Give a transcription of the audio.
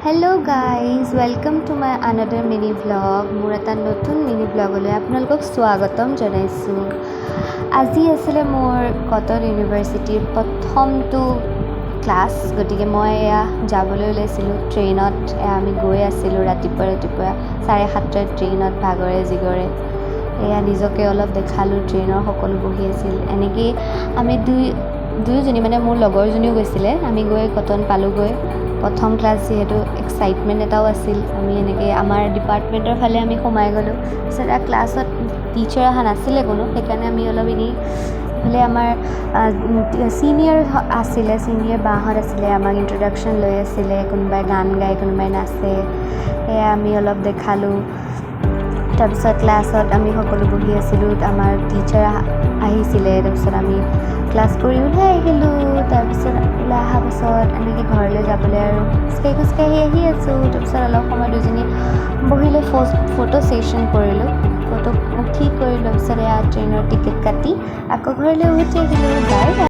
Hello' guys welcome to my another mini vlog মোৰ এটা নতুন মিনি ভ্লগলৈ আপোনালোকক স্বাগতম জনাইছোঁ। আজি আছিলে মোৰ কটন ইউনিভাৰ্চিটিৰ প্ৰথমটো ক্লাছ, গতিকে মই এয়া যাবলৈ ওলাইছিলোঁ ট্ৰেইনত। আমি গৈ আছিলোঁ ৰাতিপুৱা 7:30 ট্ৰেইনত ভাগৰে জিগৰে। এয়া নিজকে অলপ দেখালোঁ, ট্ৰেইনৰ সকলো বহি আছিল। এনেকৈয়ে আমি দুয়োজনী মানে মোৰ লগৰজনীও গৈছিলে। আমি গৈ কটন পালোঁগৈ। প্ৰথম ক্লাছ যিহেতু এক্সাইটমেণ্ট এটাও আছিল। আমি এনেকৈ আমাৰ ডিপাৰ্টমেণ্টৰ ফালে আমি সোমাই গ'লোঁ। তাৰপিছত ক্লাছত টিচাৰ অহা নাছিলে কোনো, সেইকাৰণে আমি অলপ এনেই ইফালে আমাৰ ছিনিয়ৰ আছিলে, ছিনিয়ৰ বাহঁত আছিলে, আমাক ইণ্ট্ৰডাকশ্যন লৈ আছিলে। কোনোবাই গান গায়, কোনোবাই নাচে, সেয়া আমি অলপ দেখালোঁ। তাৰপিছত ক্লাছত আমি সকলো বহি আছিলোঁ। আমাৰ টিচাৰ আহিছিলে। তাৰপিছত আমি ক্লাছ কৰি ওলাই আহিলোঁ। তাৰপিছত ওলাই অহাৰ পাছত এনেকৈ ঘৰলৈ যাবলৈ আৰু খোজকাঢ়ি আহি আছোঁ। তাৰপিছত অলপ সময় দুজনী বহি লৈ ফটো ছেশ্যন কৰিলোঁ, ফটো উঠি কৰি তাৰপিছত এয়া ট্ৰেইনৰ টিকেট কাটি আকৌ ঘৰলৈ উভতি আহিলোঁ। Bye bye.